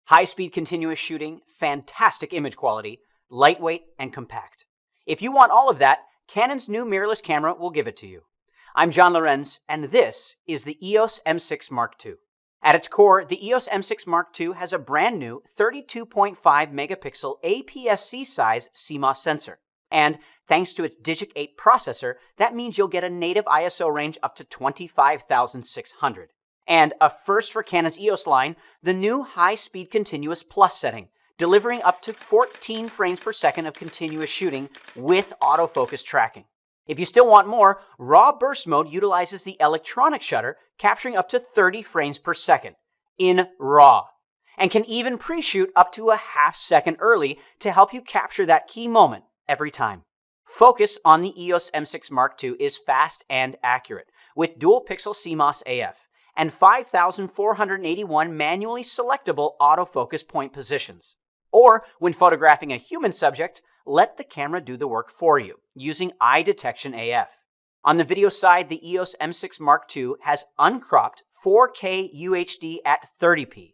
High-speed continuous shooting, fantastic image quality, lightweight, and compact. If you want all of that, Canon's new mirrorless camera will give it to you. I'm John Lorenz, and this is the EOS M6 Mark II. At its core, the EOS M6 Mark II has a brand new 32.5 megapixel APS-C size CMOS sensor. And thanks to its Digic 8 processor, that means you'll get a native ISO range up to 25,600. And a first for Canon's EOS line, the new high-speed continuous plus setting, delivering up to 14 frames per second of continuous shooting with autofocus tracking. If you still want more, RAW burst mode utilizes the electronic shutter, capturing up to 30 frames per second in RAW, and can even pre-shoot up to a half second early to help you capture that key moment every time. Focus on the EOS M6 Mark II is fast and accurate, with dual pixel CMOS AF and 5,481 manually selectable autofocus point positions. Or, when photographing a human subject, let the camera do the work for you, using eye detection AF. On the video side, the EOS M6 Mark II has uncropped 4K UHD at 30p,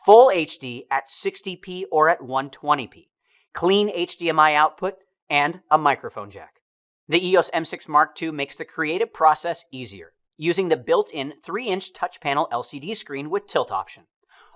Full HD at 60p or at 120p, clean HDMI output, and a microphone jack. The EOS M6 Mark II makes the creative process easier, using the built-in 3-inch touch panel LCD screen with tilt option.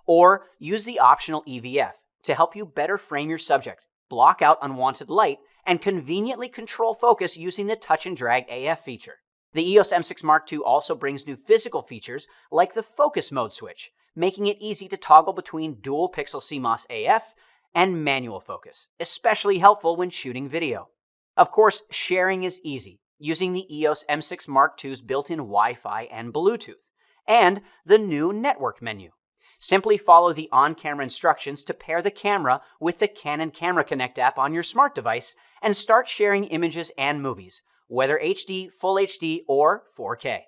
Or use the optional EVF to help you better frame your subject, block out unwanted light, and conveniently control focus using the touch and drag AF feature. The EOS M6 Mark II also brings new physical features like the focus mode switch, making it easy to toggle between dual pixel CMOS AF and manual focus, especially helpful when shooting video. Of course, sharing is easy, using the EOS M6 Mark II's built-in Wi-Fi and Bluetooth, and the new network menu. Simply follow the on-camera instructions to pair the camera with the Canon Camera Connect app on your smart device and start sharing images and movies, whether HD, Full HD, or 4K.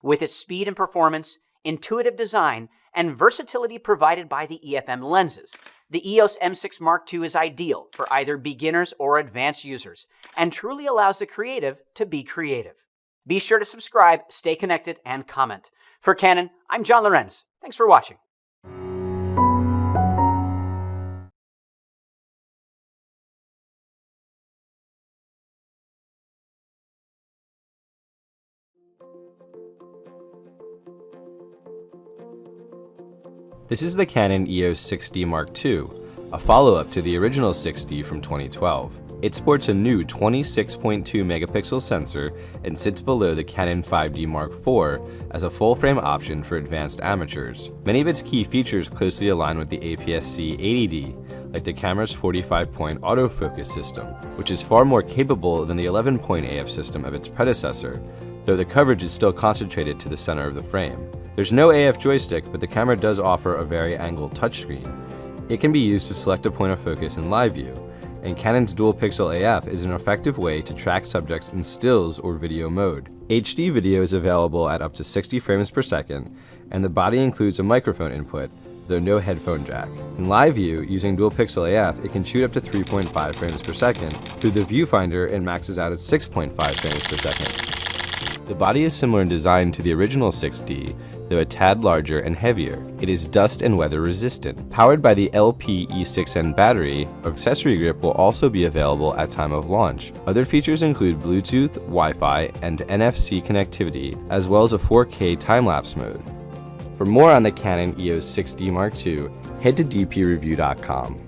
With its speed and performance, intuitive design, and versatility provided by the EFM lenses, the EOS M6 Mark II is ideal for either beginners or advanced users and truly allows the creative to be creative. Be sure to subscribe, stay connected, and comment. For Canon, I'm John Lorenz. Thanks for watching. This is the Canon EOS 6D Mark II, a follow-up to the original 6D from 2012. It sports a new 26.2 megapixel sensor and sits below the Canon 5D Mark IV as a full-frame option for advanced amateurs. Many of its key features closely align with the APS-C 80D, like the camera's 45-point autofocus system, which is far more capable than the 11-point AF system of its predecessor, though the coverage is still concentrated to the center of the frame. There's no AF joystick, but the camera does offer a vari-angled touchscreen. It can be used to select a point of focus in live view, and Canon's dual pixel AF is an effective way to track subjects in stills or video mode. HD video is available at up to 60 frames per second, and the body includes a microphone input, though no headphone jack. In live view, using dual pixel AF, it can shoot up to 3.5 frames per second. Through the viewfinder, it maxes out at 6.5 frames per second. The body is similar in design to the original 6D, though a tad larger and heavier. It is dust and weather resistant. Powered by the LP-E6N battery, accessory grip will also be available at time of launch. Other features include Bluetooth, Wi-Fi, and NFC connectivity, as well as a 4K time-lapse mode. For more on the Canon EOS 6D Mark II, head to dpreview.com.